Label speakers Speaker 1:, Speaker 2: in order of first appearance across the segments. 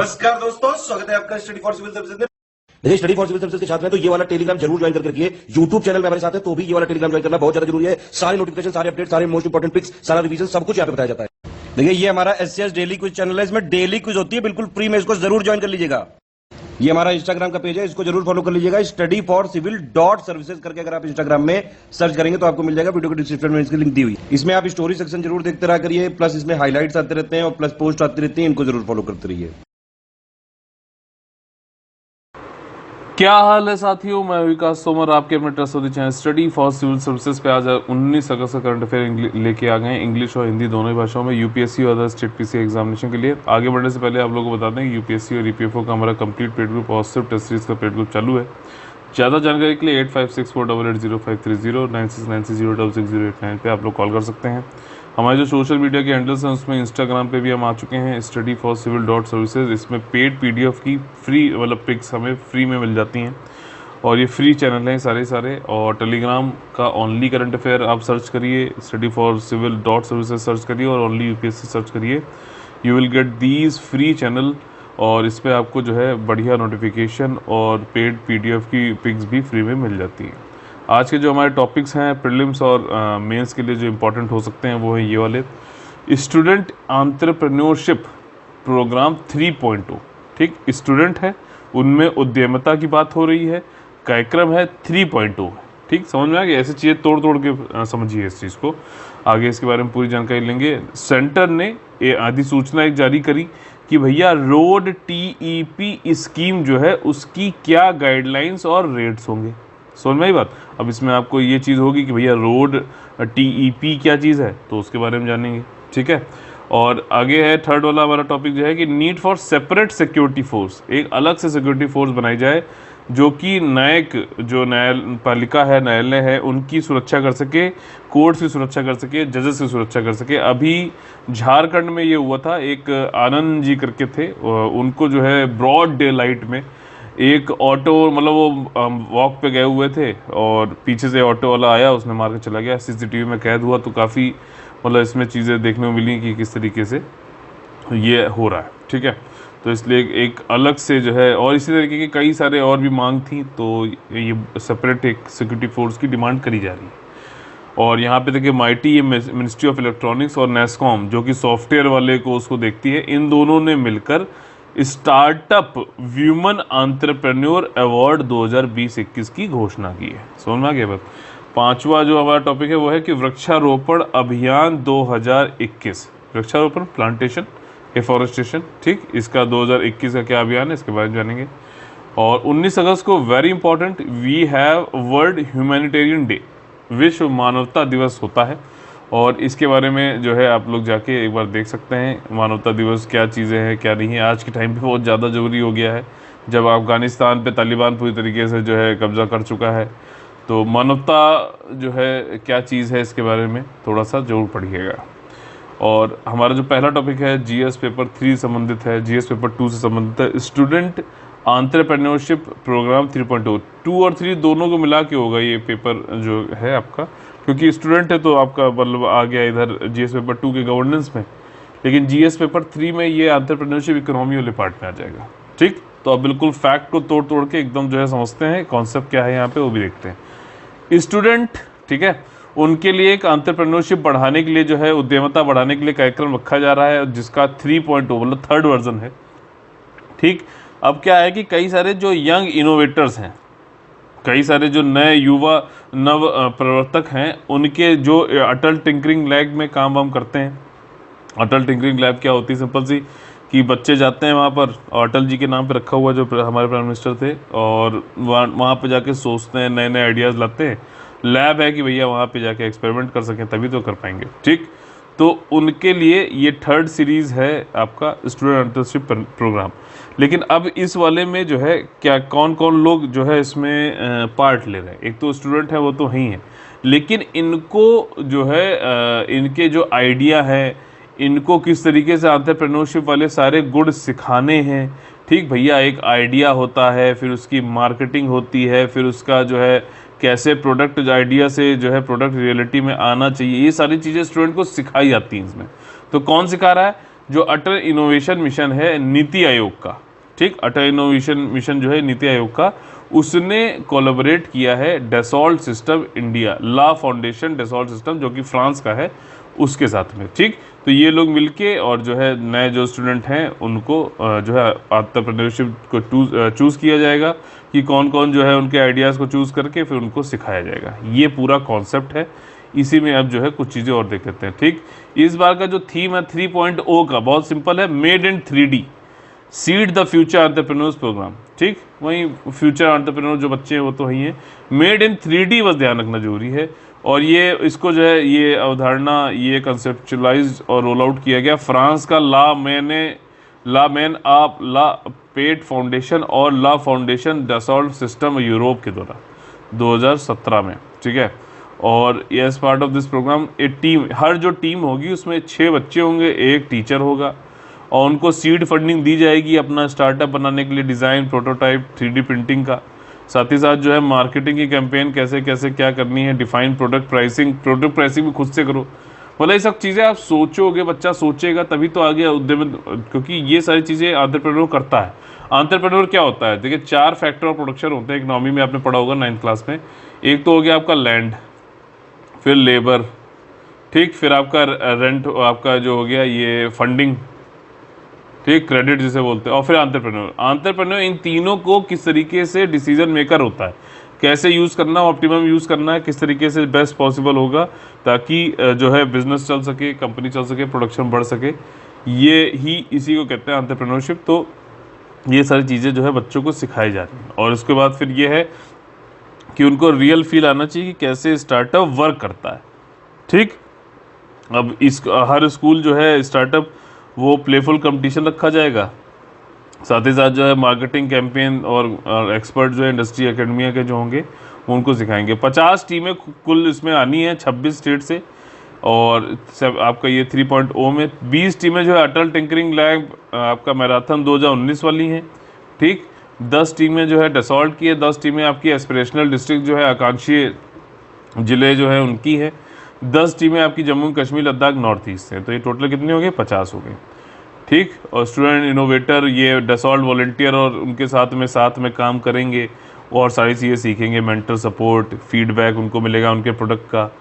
Speaker 1: नमस्कार दोस्तों, स्वागत है आपका स्टडी फॉर सिविल सर्विसेज में।
Speaker 2: देखिए, स्टडी फॉर सिविल सर्विसेज के छात्र हैं तो ये वाला टेलीग्राम जरूर ज्वाइन करके रखिए। यूट्यूब चैनल में हमारे साथ है तो भी ये वाला टेलीग्राम ज्वाइन करना बहुत ज्यादा जरूरी है। सारे नोटिफिकेशन, सारे अपडेट, सारे मोस्ट इंपोर्टेंट पिक्स, सारा रिवीजन सब कुछ यहाँ पे बताया जाता है। देखिए, ये हमारा एससीएस डेली क्विज चैनल है, इसमें डेली क्विज होती है, बिल्कुल फ्री में, इसको जरूर ज्वाइन कर लीजिएगा। ये हमारा इंस्टाग्राम का पेज है, इसको जरूर फॉलो कर लीजिएगा। Study for civil dot services करके अगर आप इंस्टाग्राम में सर्च करेंगे तो आपको मिल जाएगा। वीडियो के डिस्क्रिप्शन में इसकी लिंक दी हुई। इसमें आप स्टोरी सेक्शन जरूर देखते रहा करिए, प्लस इसमें हाईलाइट्स आते रहते हैं और प्लस पोस्ट आती रहती है, इनको जरूर फॉलो करते रहिए।
Speaker 3: क्या हाल है साथियों, मैं विकास तोमर आपके अपने trust channel study for civil services पे आज 19 अगस्त का करंट अफेयर लेके आ गए हैं, इंग्लिश और हिंदी दोनों ही भाषाओं में, यूपीएससी और अदर स्टेट पीसी एग्जामिनेशन के लिए। आगे बढ़ने से पहले आप लोगों को बता दें कि यूपीएससी और ईपीएफओ का हमारा कंप्लीट पेड ग्रुप और सिर्फ टेस्ट सीरीज का पेड ग्रुप चालू है। ज़्यादा जानकारी के लिए 8564880530 9696066089 पे आप लोग कॉल कर सकते हैं। हमारे जो सोशल मीडिया के हैंडल्स हैं उसमें इंस्टाग्राम पे भी हम आ चुके हैं, study for civil dot services. इसमें पेड पीडीएफ की फ्री मतलब पिक्स हमें फ्री में मिल जाती हैं और ये फ्री चैनल हैं सारे। और टेलीग्राम का ओनली करंट अफेयर आप सर्च करिए, study for civil dot services search करिए और ओनली यूपीएससी सर्च करिए। You will get these free channel और इस पर आपको जो है बढ़िया नोटिफिकेशन और पेड पीडीएफ की पिक्स भी फ्री में मिल जाती हैं। आज के जो हमारे टॉपिक्स हैं प्रीलिम्स और मेंस के लिए जो इम्पोर्टेंट हो सकते हैं वो है ये वाले, स्टूडेंट एंटरप्रेन्योरशिप प्रोग्राम 3.0। ठीक, स्टूडेंट है उनमें उद्यमिता की बात हो रही है, कार्यक्रम है 3.0 है। ठीक, समझ में आ गया? ऐसी चीज़ें तोड़ के समझिए इस चीज़ को। आगे इसके बारे में पूरी जानकारी लेंगे। सेंटर ने अधिसूचना एक जारी करी कि भैया रोड टीईपी स्कीम जो है उसकी क्या गाइडलाइंस और रेट्स होंगे। समझ में आई बात? अब इसमें आपको ये चीज़ होगी कि भैया रोड टीईपी क्या चीज़ है, तो उसके बारे में जानेंगे। ठीक है, और आगे है थर्ड वाला हमारा टॉपिक जो है कि need for separate security force, एक अलग से सिक्योरिटी फोर्स बनाई जाए जो कि न्यायिक जो न्यायपालिका है, न्यायालय है, उनकी सुरक्षा कर सके, कोर्ट्स की सुरक्षा कर सके, जजेस की सुरक्षा कर सके। अभी झारखंड में ये हुआ था, एक आनंद जी करके थे, उनको जो है ब्रॉड डे लाइट में एक ऑटो, मतलब वो वॉक पे गए हुए थे और पीछे से ऑटो वाला आया, उसने मार के चला गया। सीसीटीवी में कैद हुआ, तो काफ़ी मतलब इसमें चीज़ें देखने को मिली कि किस तरीके से ये हो रहा है। ठीक है, तो इसलिए एक अलग से जो है, और इसी तरीके के कई सारे और भी मांग थी, तो ये सेपरेट एक सिक्योरिटी फोर्स की डिमांड करी जा रही है। और यहाँ पे देखिए माइटी, ये मिनिस्ट्री ऑफ इलेक्ट्रॉनिक्स और नेस्कॉम जो कि सॉफ्टवेयर वाले को उसको देखती है, इन दोनों ने मिलकर स्टार्टअप व्यूमन एंटरप्रेन्योर अवार्ड 2020-21 की घोषणा की है। समझ में आ गया बात? पांचवा जो हमारा टॉपिक है वो है कि वृक्षारोपण अभियान 2021, वृक्षारोपण प्लांटेशन एफॉरेस्टेशन। ठीक, इसका 2021 का क्या अभियान है इसके बारे में जानेंगे। और 19 अगस्त को very important, we have world humanitarian day, विश्व मानवता दिवस होता है, और इसके बारे में जो है आप लोग जाके एक बार देख सकते हैं मानवता दिवस क्या चीज़ें हैं क्या नहीं है। आज के टाइम पे बहुत ज़्यादा ज़रूरी हो गया है, जब अफ़गानिस्तान पे तालिबान पूरी तरीके से जो है कब्ज़ा कर चुका है, तो मानवता जो है क्या चीज़ है इसके बारे में थोड़ा सा जरूर पढ़िएगा। और हमारा जो पहला टॉपिक है जीएस पेपर 3 संबंधित है, जीएस पेपर 2 से संबंधित है, स्टूडेंट एंटरप्रेन्योरशिप प्रोग्राम 3.0। 2 और 3 दोनों को मिला के होगा ये पेपर जो है आपका, क्योंकि स्टूडेंट है तो आपका मतलब आ गया इधर जीएस पेपर 2 के गवर्नेंस में, लेकिन जीएस पेपर 3 में ये एंटरप्रेन्योरशिप इकोनॉमी वाले पार्ट में आ जाएगा। ठीक, तो अब बिल्कुल फैक्ट को तोड़ के एकदम जो है समझते हैं, कॉन्सेप्ट क्या है यहाँ पे वो भी देखते हैं। स्टूडेंट, ठीक है, उनके लिए एक एंटरप्रेन्योरशिप बढ़ाने के लिए जो है, उद्यमिता बढ़ाने के लिए कार्यक्रम रखा जा रहा है, जिसका 3.0 मतलब थर्ड वर्जन है। ठीक, अब क्या है कि कई सारे जो यंग इनोवेटर्स हैं, कई सारे जो नए युवा नव प्रवर्तक हैं, उनके जो अटल टिंकरिंग लैब में काम वाम करते हैं। अटल टिंकरिंग लैब क्या होती है? सिंपल सी कि बच्चे जाते हैं वहाँ पर, अटल जी के नाम पे रखा हुआ जो हमारे प्राइम मिनिस्टर थे, और वहाँ पे जाके सोचते हैं, नए नए आइडियाज़ लाते हैं। लैब है कि भैया वहाँ पे जाके एक्सपेरिमेंट कर सकें, तभी तो कर पाएंगे। ठीक, तो उनके लिए ये थर्ड सीरीज़ है आपका स्टूडेंट एंटरप्रेन्योरशिप प्रोग्राम। लेकिन अब इस वाले में जो है क्या कौन कौन लोग जो है इसमें पार्ट ले रहे हैं? एक तो स्टूडेंट है, वो तो ही है, लेकिन इनको जो है इनके जो आइडिया है, इनको किस तरीके से एंटरप्रेन्योरशिप वाले सारे गुण सिखाने हैं। ठीक भैया, एक आइडिया होता है, फिर उसकी मार्केटिंग होती है, फिर उसका जो है कैसे प्रोडक्ट आइडिया से जो है प्रोडक्ट रियलिटी में आना चाहिए, ये सारी चीज़ें स्टूडेंट को सिखाई जाती हैं इसमें। तो कौन सिखा रहा है? जो अटल इनोवेशन मिशन है नीति आयोग का, ठीक, अटल इनोवेशन मिशन जो है नीति आयोग का, उसने कोलैबोरेट किया है डसॉल्ट सिस्टम इंडिया, ला फाउंडेशन डसॉल्ट सिस्टम जो कि फ्रांस का है, उसके साथ में, ठीक। तो ये लोग मिलके और जो है नए जो स्टूडेंट हैं उनको जो है एंटरप्रेन्योरशिप को चूज़ किया जाएगा कि कौन कौन जो है उनके आइडियाज़ को चूज़ करके फिर उनको सिखाया जाएगा। ये पूरा कॉन्सेप्ट है। इसी में अब जो है कुछ चीज़ें और देख लेते हैं, ठीक। इस बार का जो थीम है 3.0 का बहुत सिंपल है, made in 3D, seed the future entrepreneurs programme, ठीक। वहीं फ्यूचर एंटरप्रेन्योर जो बच्चे हैं वो तो वही हैं, मेड इन 3D बस ध्यान रखना जरूरी है। और ये इसको जो है ये अवधारणा ये कंसेप्चुलाइज और रोल आउट किया गया फ्रांस का ला मैन आप ला पेट फाउंडेशन और La Foundation Dassault System Europe के द्वारा 2017 में, ठीक है। और as part of this program a team, हर जो टीम होगी उसमें 6 बच्चे होंगे, एक टीचर होगा और उनको सीड फंडिंग दी जाएगी अपना स्टार्टअप बनाने के लिए, डिज़ाइन, प्रोटोटाइप, 3D प्रिंटिंग का। साथ ही साथ जो है मार्केटिंग की कैंपेन कैसे कैसे क्या करनी है, डिफाइन प्रोडक्ट प्राइसिंग भी खुद से करो। मतलब ये सब चीज़ें आप सोचोगे, बच्चा सोचेगा तभी तो आगे उद्यम, क्योंकि ये सारी चीज़ें एंटरप्रेन्योर करता है। एंटरप्रेन्योर क्या होता है, देखिए 4 फैक्टर ऑफ प्रोडक्शन होते हैं, इकोनॉमी में आपने पढ़ा होगा 9th क्लास में। एक तो हो गया आपका लैंड, फिर लेबर, ठीक, फिर आपका रेंट, आपका जो हो गया ये फंडिंग, ठीक, क्रेडिट जिसे बोलते हैं, और फिर एंटरप्रेन्योर इन तीनों को किस तरीके से डिसीजन मेकर होता है, कैसे यूज़ करना, ऑप्टिमम यूज़ करना है, किस तरीके से बेस्ट पॉसिबल होगा ताकि जो है बिजनेस चल सके, कंपनी चल सके, प्रोडक्शन बढ़ सके। ये ही इसी को कहते हैं एंटरप्रेन्योरशिप। तो ये सारी चीज़ें जो है बच्चों को सिखाई जा रही हैं। और उसके बाद फिर ये है कि उनको रियल फील आना चाहिए कि कैसे स्टार्टअप वर्क करता है, ठीक। अब इस हर स्कूल जो है स्टार्टअप वो प्लेफुल कंपटीशन रखा जाएगा, साथ ही साथ जो है मार्केटिंग कैंपेन और एक्सपर्ट जो है इंडस्ट्री एकेडमिया के जो होंगे वो उनको सिखाएंगे। 50 टीमें कुल इसमें आनी है 26 स्टेट से, और सब आपका ये 3.0 में 20 टीमें जो है अटल टिंकरिंग लैब आपका मैराथन 2019 वाली हैं, ठीक। 10 टीमें जो है डसॉल्ट की है, 10 टीमें आपकी एस्पिरेशनल डिस्ट्रिक्ट जो है आकांक्षी ज़िले जो है उनकी है, 10 टीमें आपकी जम्मू कश्मीर लद्दाख नॉर्थ ईस्ट से। तो ये टोटल कितने हो गए, 50 हो गए, ठीक। और स्टूडेंट इनोवेटर ये डसॉल्ट वॉलंटियर और उनके साथ में काम करेंगे और सारी चीज़ें सीखेंगे, मेंटर सपोर्ट, फीडबैक उनको मिलेगा उनके प्रोडक्ट का,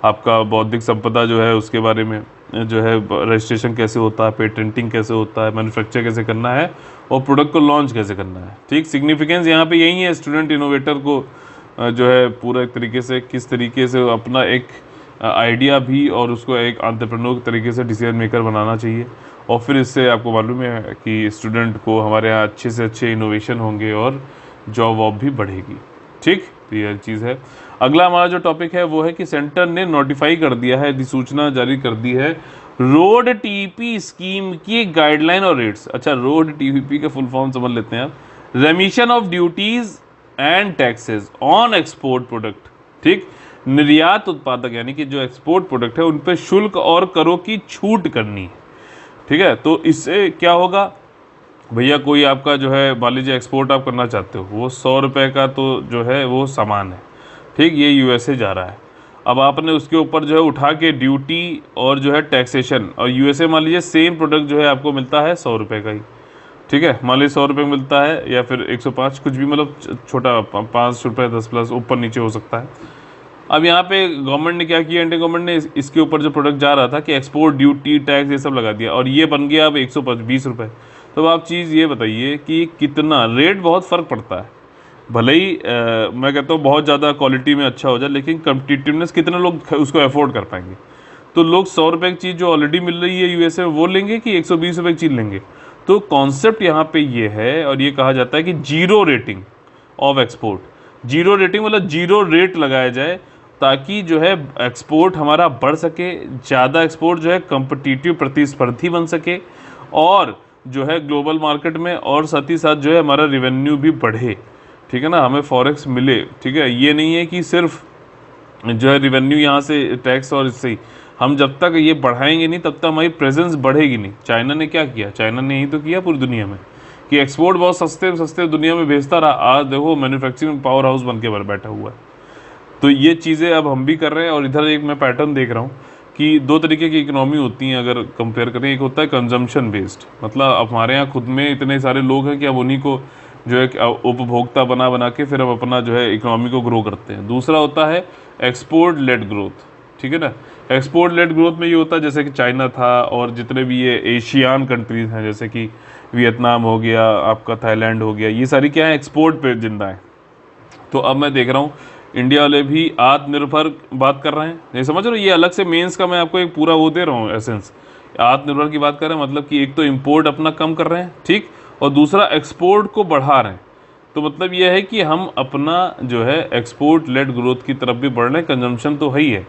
Speaker 3: आपका बौद्धिक संपदा जो है उसके बारे में जो है रजिस्ट्रेशन कैसे होता है, पेटेंटिंग कैसे होता है, मैन्युफैक्चर कैसे करना है और प्रोडक्ट को लॉन्च कैसे करना है, ठीक। सिग्निफिकेंस यहाँ पे यही है, स्टूडेंट इनोवेटर को जो है पूरा एक तरीके से किस तरीके से अपना एक आइडिया भी और उसको एक एंटरप्रेन्योर तरीके से डिसीजन मेकर बनाना चाहिए। और फिर इससे आपको मालूम है कि स्टूडेंट को हमारे यहाँ अच्छे से अच्छे इनोवेशन होंगे और जॉब वॉब भी बढ़ेगी, ठीक। तो यह चीज़ है। अगला हमारा जो टॉपिक है वो है कि सेंटर ने नोटिफाई कर दिया है, अधिसूचना जारी कर दी है रोड टीपी स्कीम की गाइडलाइन और रेट्स। अच्छा, रोड टीपी का फुल फॉर्म समझ लेते हैं आप, रेमिशन of duties and taxes on export product, ठीक। निर्यात उत्पादक यानी कि जो एक्सपोर्ट प्रोडक्ट है उन पे शुल्क और करों की छूट करनी है, ठीक है। तो इससे क्या होगा भैया, कोई आपका जो है मान लीजिए एक्सपोर्ट आप करना चाहते हो, वो 100 रुपये का तो जो है वो सामान है, ठीक, ये यूएसए जा रहा है। अब आपने उसके ऊपर जो है उठा के ड्यूटी और जो है टैक्सेशन, और यूएसए मान लीजिए सेम प्रोडक्ट जो है आपको मिलता है 100 रुपये का ही, ठीक है। मान लीजिए 100 रुपये मिलता है या फिर 105, कुछ भी, मतलब छोटा 5 रुपये 10 प्लस ऊपर नीचे हो सकता है। अब यहाँ पे गवर्नमेंट ने क्या किया, इंडियन गवर्नमेंट ने इसके ऊपर जो प्रोडक्ट जा रहा था कि एक्सपोर्ट ड्यूटी टैक्स ये सब लगा दिया और ये बन गया अब 120 रुपये। तो आप चीज़ ये बताइए कि कितना रेट, बहुत फ़र्क पड़ता है। भले ही मैं कहता हूँ बहुत ज़्यादा क्वालिटी में अच्छा हो जाए, लेकिन कम्पिटिटिवनेस कितने लोग उसको अफोर्ड कर पाएंगे। तो लोग 100 रुपये की चीज़ जो ऑलरेडी मिल रही है यूएसए में वो लेंगे कि 120 रुपये की चीज़ लेंगे। तो कॉन्सेप्ट यहाँ पे ये है, और ये कहा जाता है कि zero rating of export. Zero rating मतलब जीरो रेट लगाया जाए ताकि जो है एक्सपोर्ट हमारा बढ़ सके, ज़्यादा एक्सपोर्ट जो है कम्पिटिटिव प्रतिस्पर्धी बन सके और जो है ग्लोबल मार्केट में, और साथ ही साथ जो है हमारा रेवेन्यू भी बढ़े, ठीक है ना, हमें फॉरेक्स मिले, ठीक है। ये नहीं है कि सिर्फ जो है रेवेन्यू यहाँ से टैक्स और इससे ही, हम जब तक ये बढ़ाएंगे नहीं तब तक हमारी प्रेजेंस बढ़ेगी नहीं। चाइना ने क्या किया, चाइना ने यही तो किया पूरी दुनिया में कि एक्सपोर्ट बहुत सस्ते सस्ते दुनिया में भेजता रहा, आज देखो मैन्युफैक्चरिंग पावर हाउस बन के बैठा हुआ है। तो ये चीज़ें अब हम भी कर रहे हैं। और इधर एक मैं पैटर्न देख रहा हूँ कि दो तरीके की इकोनॉमी होती हैं अगर कंपेयर करें। एक होता है कंजम्पशन बेस्ड, मतलब अब हमारे यहाँ खुद में इतने सारे लोग हैं कि अब उन्हीं को जो है उपभोक्ता बना बना के फिर हम अपना जो है इकोनॉमी को ग्रो करते हैं। दूसरा होता है एक्सपोर्ट लेड ग्रोथ, ठीक है ना। एक्सपोर्ट लेड ग्रोथ में ये होता है जैसे कि चाइना था और जितने भी ये एशियान कंट्रीज़ हैं जैसे कि वियतनाम हो गया, आपका थाईलैंड हो गया, ये सारी क्या है, एक्सपोर्ट पे जिंदा है। तो अब मैं देख रहा हूँ इंडिया वाले भी आत्मनिर्भर बात कर रहे हैं, नहीं समझ रहे हो, ये अलग से मेंस का मैं आपको एक पूरा वो दे रहा हूँ एसेंस। आत्मनिर्भर की बात कर रहे हैं मतलब कि एक तो इंपोर्ट अपना कम कर रहे हैं, ठीक, और दूसरा एक्सपोर्ट को बढ़ा रहे हैं। तो मतलब ये है कि हम अपना जो है एक्सपोर्ट लेड ग्रोथ की तरफ भी बढ़ रहे हैं, कंजम्पशन तो है ही है,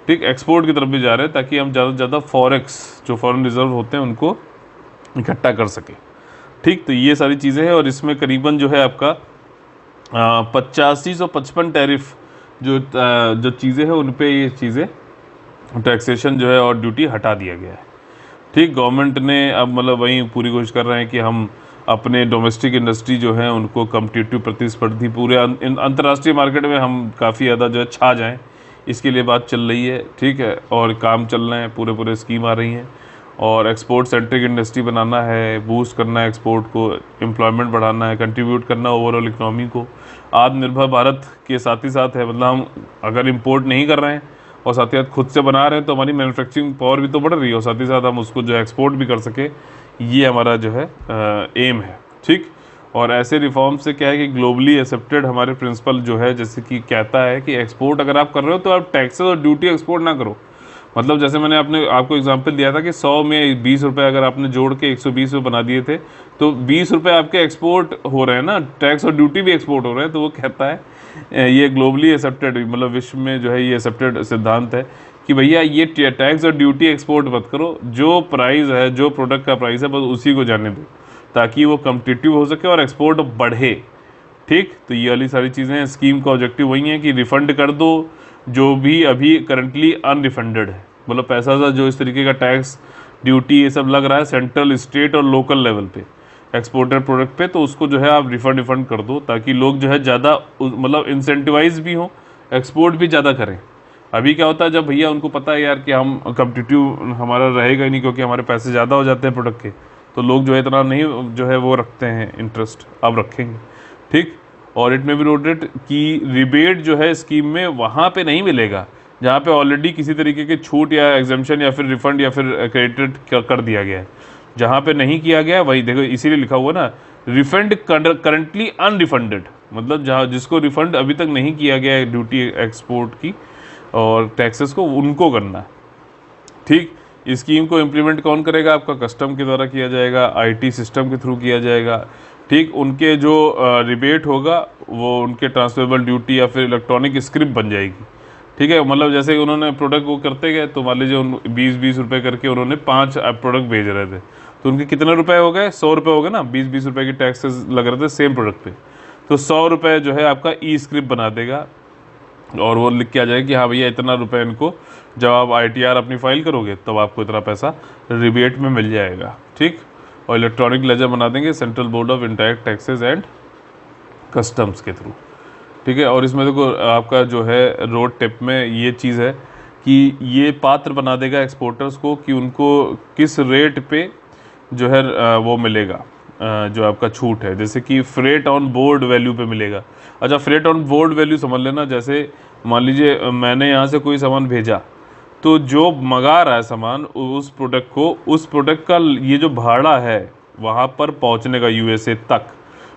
Speaker 3: ठीक, एक्सपोर्ट की तरफ भी जा रहे हैं ताकि हम ज़्यादा से ज़्यादा फॉरेक्स जो फॉरेन रिजर्व होते हैं उनको इकट्ठा कर सके, ठीक। तो ये सारी चीज़ें हैं और इसमें करीबन जो है आपका 8555 टैरिफ जो चीज़ें हैं उन पे ये चीज़ें टैक्सेशन जो है और ड्यूटी हटा दिया गया है, ठीक। गवर्नमेंट ने अब मतलब वही पूरी कोशिश कर रहे हैं कि हम अपने डोमेस्टिक इंडस्ट्री जो है उनको कम्पिटिटिव प्रतिस्पर्धी पूरे अंतर्राष्ट्रीय मार्केट में हम काफ़ी ज़्यादा जो है छा जाएं, इसके लिए बात चल रही है, ठीक है। और काम चल रहे हैं, पूरे स्कीम आ रही हैं और एक्सपोर्ट सेंट्रिक इंडस्ट्री बनाना है, बूस्ट करना है एक्सपोर्ट को, एम्प्लॉयमेंट बढ़ाना है, कंट्रीब्यूट करना ओवरऑल इकोनॉमी को। आत्मनिर्भर भारत के साथ ही साथ है, मतलब हम अगर इंपोर्ट नहीं कर रहे हैं और साथ ही साथ खुद से बना रहे हैं तो हमारी मैन्युफैक्चरिंग पावर भी तो बढ़ रही है और साथ ही साथ हम उसको जो है एक्सपोर्ट भी कर सके, ये हमारा जो है एम है, ठीक। और ऐसे रिफॉर्म से क्या है कि ग्लोबली एक्सेप्टेड हमारे प्रिंसिपल जो है जैसे कि कहता है कि एक्सपोर्ट अगर आप कर रहे हो तो आप टैक्सेस और ड्यूटी एक्सपोर्ट ना करो। मतलब जैसे मैंने आपको एग्जांपल दिया था कि 100 में 20 रुपये अगर आपने जोड़ के 120 रुपये बना दिए थे तो 20 रुपये आपके एक्सपोर्ट हो रहे हैं ना, टैक्स और ड्यूटी भी एक्सपोर्ट हो रहे हैं। तो वो कहता है ये ग्लोबली एक्सेप्टेड, मतलब विश्व में जो है ये एक्सेप्टेड सिद्धांत है कि भैया ये टैक्स और ड्यूटी एक्सपोर्ट मत करो, जो प्राइस है, जो प्रोडक्ट का प्राइस है बस उसी को जाने दो ताकि वो कम्पिटिटिव हो सके और एक्सपोर्ट बढ़े, ठीक। तो ये वाली सारी चीज़ें हैं। स्कीम का ऑब्जेक्टिव वही है कि रिफ़ंड कर दो जो भी अभी करंटली अनरिफंडेड है, मतलब पैसा सा जो इस तरीके का टैक्स ड्यूटी ये सब लग रहा है सेंट्रल, स्टेट और लोकल लेवल पे एक्सपोर्टेड प्रोडक्ट पे, तो उसको जो है आप रिफंड कर दो ताकि लोग जो है ज़्यादा मतलब इंसेंटिवाइज भी हों, एक्सपोर्ट भी ज़्यादा करें। अभी क्या होता है जब भैया उनको पता है यार कि हम कम्पिटिटिव हमारा रहेगा ही नहीं क्योंकि हमारे पैसे ज़्यादा हो जाते हैं प्रोडक्ट के, तो लोग जो है इतना नहीं जो है वो रखते हैं इंटरेस्ट, अब रखेंगे, ठीक। और इट में भी नोटेड कि रिबेट जो है स्कीम में वहाँ पे नहीं मिलेगा जहाँ पे ऑलरेडी किसी तरीके की छूट या एग्जाम्पशन या फिर रिफंड या फिर क्रेडिट कर दिया गया है। जहाँ पे नहीं किया गया वही देखो, इसीलिए लिखा हुआ ना रिफंड करंटली अनरिफंडेड, मतलब जहाँ जिसको रिफंड अभी तक नहीं किया गया है ड्यूटी एक्सपोर्ट की और टैक्सेस को, उनको करना है, ठीक। इस स्कीम को इम्प्लीमेंट कौन करेगा? आपका कस्टम के द्वारा किया जाएगा, आईटी सिस्टम के थ्रू किया जाएगा, ठीक। उनके जो रिबेट होगा वो उनके ट्रांसफरेबल ड्यूटी या फिर इलेक्ट्रॉनिक स्क्रिप्ट बन जाएगी, ठीक है। मतलब जैसे उन्होंने प्रोडक्ट वो करते गए तो मान लीजिए 20-20 रुपये करके उन्होंने 5 प्रोडक्ट भेज रहे थे तो उनके कितने रुपए हो गए? 100 रुपये हो गए ना, 20-20 रुपये की टैक्सेस लग रहे थे सेम प्रोडक्ट पे, तो 100 रुपये जो है आपका ई स्क्रिप्ट बना देगा और वो लिख के आ जाएगा कि हाँ भैया इतना रुपये इनको जब आप ITR अपनी फाइल करोगे तब आपको इतना पैसा रिबेट में मिल जाएगा, ठीक। और इलेक्ट्रॉनिक लेजर बना देंगे central board of indirect taxes and customs के थ्रू, ठीक है। और इसमें देखो आपका जो है रोड टिप में ये चीज़ है कि ये पात्र बना देगा एक्सपोर्टर्स को कि उनको किस रेट पे जो है वो मिलेगा जो आपका छूट है, जैसे कि फ्रेट ऑन बोर्ड वैल्यू पे मिलेगा। अच्छा, फ्रेट ऑन बोर्ड वैल्यू समझ लेना, जैसे मान लीजिए मैंने यहाँ से कोई सामान भेजा तो जो मंगा रहा है सामान उस प्रोडक्ट को, उस प्रोडक्ट का ये जो भाड़ा है वहाँ पर पहुँचने का USA तक,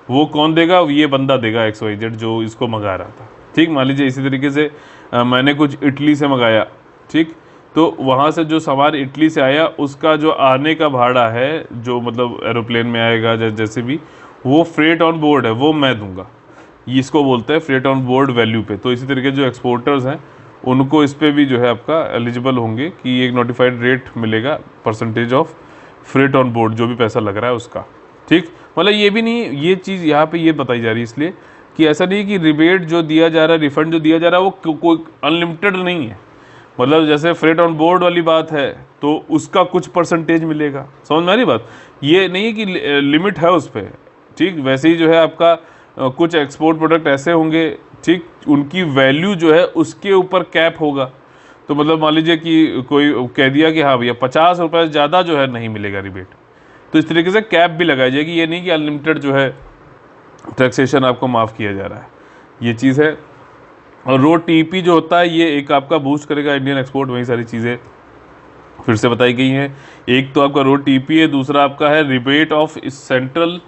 Speaker 3: वो कौन देगा? ये बंदा देगा XYZ जो इसको मंगा रहा था, ठीक। मान लीजिए इसी तरीके से मैंने कुछ इटली से मंगाया, ठीक, तो वहाँ से जो सामान इटली से आया उसका जो आने का भाड़ा है जो मतलब एरोप्लेन में आएगा जैसे भी, वो फ्रेट ऑन बोर्ड है वो मैं दूंगा, इसको बोलते हैं फ्रेट ऑन बोर्ड वैल्यू पे। तो इसी तरीके जो एक्सपोर्टर्स हैं उनको इस पर भी जो है आपका एलिजिबल होंगे कि एक नोटिफाइड रेट मिलेगा percentage of freight on board जो भी पैसा लग रहा है उसका, ठीक। मतलब ये भी नहीं, ये चीज़ यहाँ पे ये बताई जा रही है इसलिए कि ऐसा नहीं कि रिबेट जो दिया जा रहा है, रिफंड जो दिया जा रहा है वो कोई अनलिमिटेड नहीं है। मतलब जैसे फ्रेट ऑन बोर्ड वाली बात है तो उसका कुछ परसेंटेज मिलेगा, समझ में आ रही बात? ये नहीं है कि लिमिट है उस पर, ठीक। वैसे ही जो है आपका कुछ एक्सपोर्ट प्रोडक्ट ऐसे होंगे, ठीक, उनकी वैल्यू जो है उसके ऊपर कैप होगा। तो मतलब मान लीजिए कि कोई कह दिया कि हाँ भैया 50 रुपये से ज़्यादा जो है नहीं मिलेगा रिबेट, तो इस तरीके से कैप भी लगाई जाएगी। ये नहीं कि अनलिमिटेड जो है टैक्सेशन आपको माफ़ किया जा रहा है, ये चीज़ है। और रोड टीपी जो होता है ये एक आपका बूस्ट करेगा इंडियन एक्सपोर्ट, वही सारी चीज़ें फिर से बताई गई हैं। एक तो आपका रोड टीपी है, दूसरा आपका है rebate of central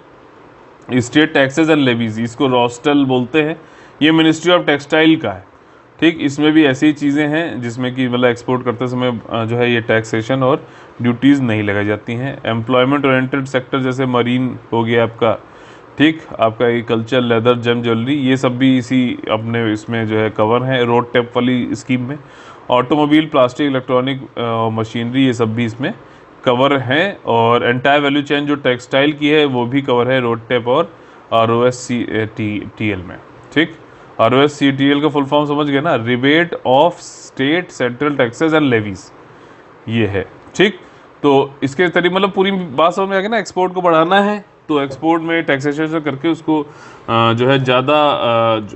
Speaker 3: state taxes and levies, इसको रोस्टल बोलते हैं, ये मिनिस्ट्री ऑफ टेक्सटाइल का है। ठीक, इसमें भी ऐसी चीज़ें हैं जिसमें कि मतलब एक्सपोर्ट करते समय जो है ये टैक्सेशन और ड्यूटीज़ नहीं लगाई जाती हैं। एम्प्लॉयमेंट ओरिएंटेड सेक्टर जैसे मरीन हो गया आपका, ठीक, आपका एग्रीकल्चर, लेदर, जेम ज्वेलरी, ये सब भी इसी अपने इसमें जो है कवर है रोड टैप वाली स्कीम में। ऑटोमोबाइल, प्लास्टिक, इलेक्ट्रॉनिक मशीनरी, ये सब भी इसमें कवर हैं। और एंटायर वैल्यू चेन जो टेक्सटाइल की है वो भी कवर है रोड टैप और ROSCTL में। ठीक, ROSCTL का फुल फॉर्म समझ गए ना, rebate of state central taxes and levies, ये है। ठीक, तो इसके तरीके मतलब पूरी बात समझ में आ गई ना। एक्सपोर्ट को बढ़ाना है तो एक्सपोर्ट में टैक्सेशन करके उसको जो है ज़्यादा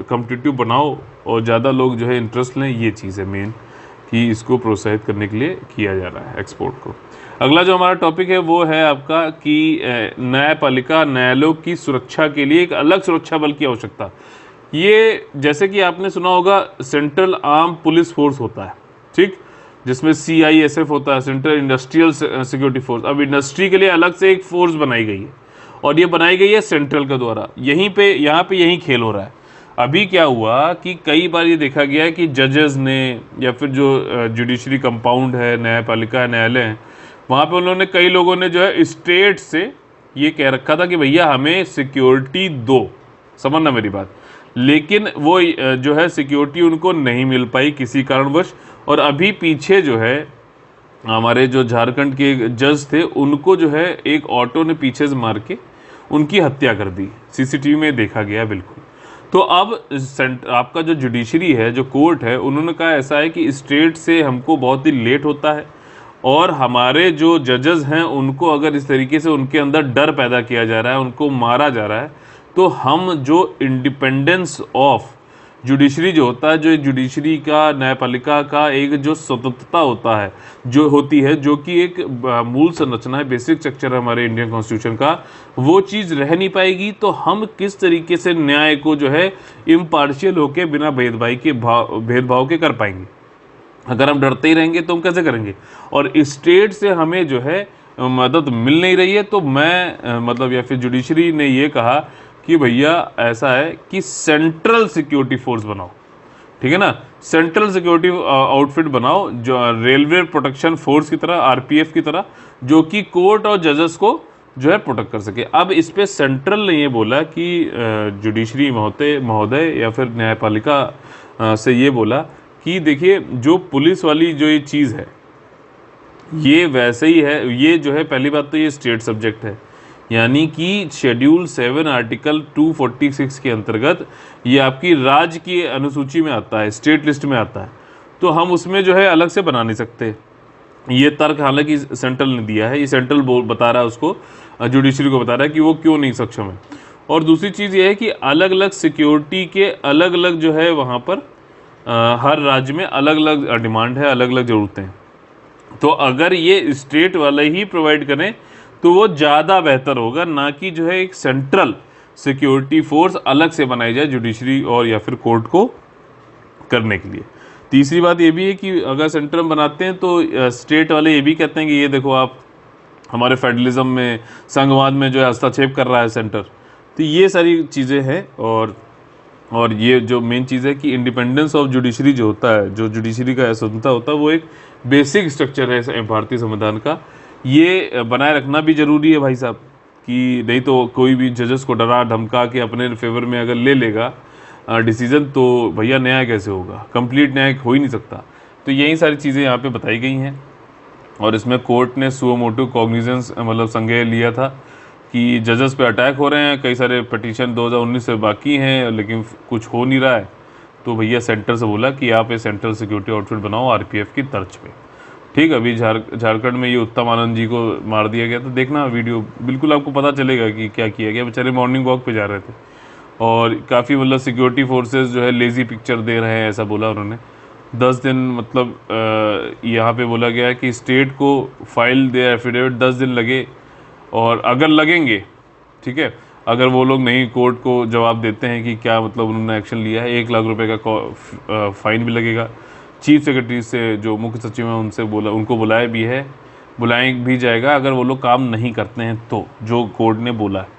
Speaker 3: कम्पिटिटिव बनाओ और ज़्यादा लोग जो है इंटरेस्ट लें, ये चीज़ है मेन कि इसको प्रोत्साहित करने के लिए किया जा रहा है एक्सपोर्ट को। अगला जो हमारा टॉपिक है वो है आपका कि न्यायपालिका, न्यायालयों की सुरक्षा के लिए एक अलग सुरक्षा बल की आवश्यकता। ये जैसे कि आपने सुना होगा सेंट्रल आर्म पुलिस फोर्स होता है, ठीक, जिसमें CISF होता है, सेंट्रल इंडस्ट्रियल सिक्योरिटी फोर्स। अब इंडस्ट्री के लिए अलग से एक फोर्स बनाई गई है और ये बनाई गई है सेंट्रल के द्वारा। यहाँ पे यही खेल हो रहा है। अभी क्या हुआ कि कई बार ये देखा गया है कि जजेस ने या फिर जो जुडिशरी कंपाउंड है, न्यायपालिका है, न्यायालय है, वहाँ पे उन्होंने कई लोगों ने जो है स्टेट से ये कह रखा था कि भैया हमें सिक्योरिटी दो, समझना मेरी बात, लेकिन वो जो है सिक्योरिटी उनको नहीं मिल पाई किसी कारणवश। और अभी पीछे जो है हमारे जो झारखंड के जज थे उनको जो है एक ऑटो ने पीछे से मार के उनकी हत्या कर दी, CCTV में देखा गया बिल्कुल। तो अब आपका जो जुडिशरी है, जो कोर्ट है, उन्होंने कहा ऐसा है कि स्टेट से हमको बहुत ही लेट होता है और हमारे जो जजेस हैं उनको अगर इस तरीके से उनके अंदर डर पैदा किया जा रहा है, उनको मारा जा रहा है, तो हम जो इंडिपेंडेंस ऑफ जुडिशरी जो होता है, जो जुडिशरी का, न्यायपालिका का एक जो स्वतंत्रता होता है, जो होती है, जो कि एक मूल संरचना है, बेसिक स्ट्रक्चर है हमारे इंडियन कॉन्स्टिट्यूशन का, वो चीज़ रह नहीं पाएगी। तो हम किस तरीके से न्याय को जो है इम्पार्शियल होकर बिना भेदभाव के कर पाएंगे? अगर हम डरते ही रहेंगे तो हम कैसे करेंगे? और स्टेट से हमें जो है मदद मिल नहीं रही है, तो मैं मतलब या फिर जुडिशरी ने ये कहा कि भैया ऐसा है कि सेंट्रल सिक्योरिटी फोर्स बनाओ, ठीक है ना, सेंट्रल सिक्योरिटी आउटफिट बनाओ, जो रेलवे प्रोटेक्शन फोर्स की तरह, RPF की तरह, जो कि कोर्ट और जजेस को जो है प्रोटेक्ट कर सके। अब इस पे सेंट्रल ने ये बोला कि जुडिशरी महोदय या फिर न्यायपालिका से ये बोला कि देखिए जो पुलिस वाली जो ये चीज़ है ये वैसे ही है, ये जो है पहली बात तो ये स्टेट सब्जेक्ट है, यानी कि शेड्यूल 7 आर्टिकल 246 के अंतर्गत ये आपकी राज्य की अनुसूची में आता है, स्टेट लिस्ट में आता है, तो हम उसमें जो है अलग से बना नहीं सकते। ये तर्क हालांकि सेंट्रल ने दिया है, ये सेंट्रल बता रहा है उसको, जुडिशरी को बता रहा है कि वो क्यों नहीं सक्षम है। और दूसरी चीज़ ये है कि अलग अलग सिक्योरिटी के अलग अलग जो है वहाँ पर हर राज्य में अलग अलग डिमांड है, अलग अलग ज़रूरतें हैं। तो अगर ये स्टेट वाले ही प्रोवाइड करें तो वो ज़्यादा बेहतर होगा, ना कि जो है एक सेंट्रल सिक्योरिटी फोर्स अलग से बनाई जाए जुडिशरी और या फिर कोर्ट को करने के लिए। तीसरी बात ये भी है कि अगर सेंट्रल बनाते हैं तो स्टेट वाले ये भी कहते हैं कि ये देखो आप हमारे फेडरलिज्म में, संघवाद में जो है हस्तक्षेप कर रहा है सेंटर। तो ये सारी चीज़ें हैं। और ये जो मेन चीज़ है कि इंडिपेंडेंस ऑफ जुडिशरी जो होता है, जो जुडिशरी का स्वतंत्रता होता है, वो एक बेसिक स्ट्रक्चर है भारतीय संविधान का, ये बनाए रखना भी ज़रूरी है भाई साहब, कि नहीं तो कोई भी जजेस को डरा धमका के अपने फेवर में अगर ले लेगा डिसीजन, तो भैया न्याय कैसे होगा? कंप्लीट न्याय हो ही नहीं सकता। तो यही सारी चीज़ें यहाँ पे बताई गई हैं। और इसमें कोर्ट ने सुओ मोटो कॉग्निजेंस मतलब संज्ञेय लिया था कि जजेस पे अटैक हो रहे हैं, कई सारे पिटीशन 2019 से बाकी हैं लेकिन कुछ हो नहीं रहा है, तो भैया सेंटर से बोला कि आप ये सेंट्रल सिक्योरिटी आउटफिट बनाओ RPF की तर्ज पे। ठीक, अभी झारखंड में ये उत्तम आनंद जी को मार दिया गया, तो देखना वीडियो, बिल्कुल आपको पता चलेगा कि क्या किया गया। बेचारे मॉर्निंग वॉक पे जा रहे थे और काफ़ी मतलब सिक्योरिटी फोर्सेस जो है लेज़ी पिक्चर दे रहे हैं, ऐसा बोला उन्होंने। 10 दिन मतलब यहाँ पे बोला गया है कि स्टेट को फाइल दे एफिडेविट 10 दिन लगे, और अगर लगेंगे, ठीक है, अगर वो लोग नहीं कोर्ट को जवाब देते हैं कि क्या मतलब उन्होंने एक्शन लिया है, 1 लाख रुपए का फाइन भी लगेगा। चीफ सेक्रेटरी से जो मुख्य सचिव हैं उनसे उनको बुलाया भी जाएगा अगर वो लोग काम नहीं करते हैं तो, जो कोर्ट ने बोला है।